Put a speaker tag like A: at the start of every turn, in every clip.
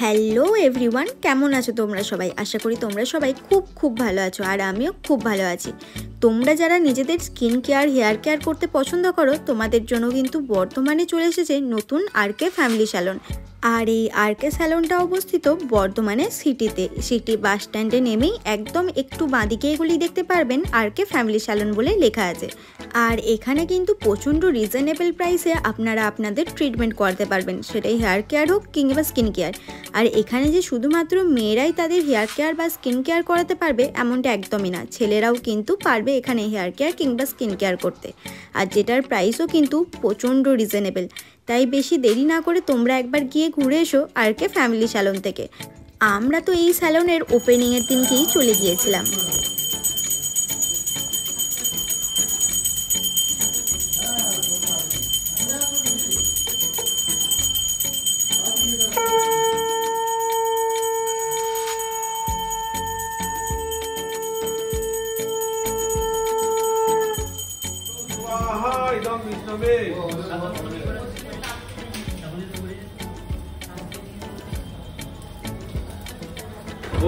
A: Hello everyone, কেমন আছো তোমরা সবাই? আশা করি তোমরা সবাই খুব খুব ভালো আছো আর আমিও খুব ভালো আছি। তোমরা যারা নিজেদের স্কিন কেয়ার হেয়ার কেয়ার করতে পছন্দ করো, তোমাদের জন্য কিন্তু বর্ধমানে চলে এসেছে নতুন আরকে ফ্যামিলি স্যালন। আর এই আরকে স্যালনটা অবস্থিত বর্ধমানে সিটি বাস স্ট্যান্ডে নেমেই একদম একটু বাঁদিকে এগুলি দেখতে পারবেন আরকে ফ্যামিলি স্যালন বলে লেখা আছে। আর এখানে কিন্তু প্রচণ্ড রিজনেবল প্রাইসে আপনারা আপনাদের ট্রিটমেন্ট করতে পারবেন, সেটাই হেয়ার কেয়ার হোক কিংবা স্কিন কেয়ার। আর এখানে যে শুধুমাত্র মেয়েরাই তাদের হেয়ার কেয়ার বা স্কিন কেয়ার করাতে পারবে এমনটা একদমই না, ছেলেরাও কিন্তু পারবে এখানে হেয়ার কেয়ার কিংবা স্কিন কেয়ার করতে। আর যেটার প্রাইসও কিন্তু প্রচণ্ড রিজনেবল। তাই বেশি দেরি না করে তোমরা একবার গিয়ে ঘুরে এসো আরকে ফ্যামিলি স্যালন থেকে। আমরা তো এই স্যালনের ওপেনিংয়ের দিনকেই চলে গিয়েছিলাম।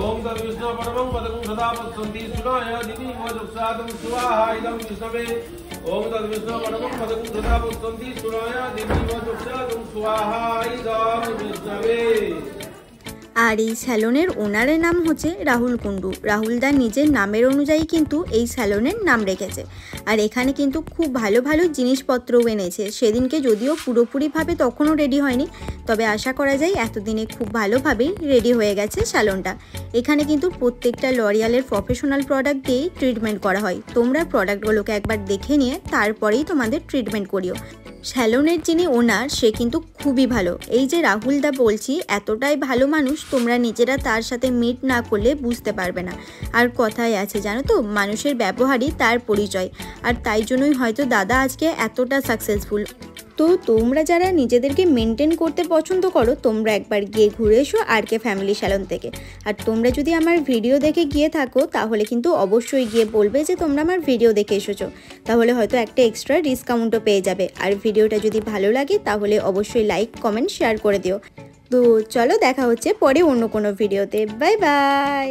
B: ओम तद्विष्णु परमं पदं सदा पश्यन्ति सुनाय दिवि वजुक्सादं स्वाहा इदं विष्णवे। ओम तद्विष्णु परमं पदं सदा पश्यन्ति सुनाय दिवि वजुक्सादं स्वाहा इदं विष्णवे।
A: আর এই স্যালনের ওনারের নাম হচ্ছে রাহুল কুন্ডু। রাহুলদার নিজের নামের অনুযায়ী কিন্তু এই স্যালনের নাম রেখেছে। আর এখানে কিন্তু খুব ভালো ভালো জিনিসপত্রও এনেছে। সেদিনকে যদিও পুরোপুরিভাবে তখনও রেডি হয়নি, তবে আশা করা যায় এতদিনে খুব ভালোভাবেই রেডি হয়ে গেছে স্যালনটা। এখানে কিন্তু প্রত্যেকটা লরিয়ালের প্রফেশনাল প্রোডাক্ট দিয়েই ট্রিটমেন্ট করা হয়। তোমরা প্রোডাক্টগুলোকে একবার দেখে নিয়ে তারপরেই তোমাদের ট্রিটমেন্ট করিও। স্যালনের যিনি ওনার সে কিন্তু খুবই ভালো। এই যে রাহুলদা বলছি, এতটাই ভালো মানুষ, তোমরা নিজেরা তার সাথে মিট না করলে বুঝতে পারবে না। আর কথায় আছে জানো তো, মানুষের ব্যবহারই তার পরিচয়। আর তাই জন্যই হয়তো দাদা আজকে এতটা সাকসেসফুল। তো তোমরা যারা নিজেদেরকে মেনটেন করতে পছন্দ করো, তোমরা একবার গিয়ে ঘুরে এসো আরকে ফ্যামিলি স্যালন থেকে। আর তোমরা যদি আমার ভিডিও দেখে গিয়ে থাকো, তাহলে কিন্তু অবশ্যই গিয়ে বলবে যে তোমরা আমার ভিডিও দেখে এসেছো, তাহলে হয়তো একটা এক্সট্রা ডিসকাউন্টও পেয়ে যাবে। আর ভিডিওটা যদি ভালো লাগে তাহলে অবশ্যই লাইক কমেন্ট শেয়ার করে দিও। তো চলো, দেখা হচ্ছে পরে অন্য কোনো ভিডিওতে। Bye bye.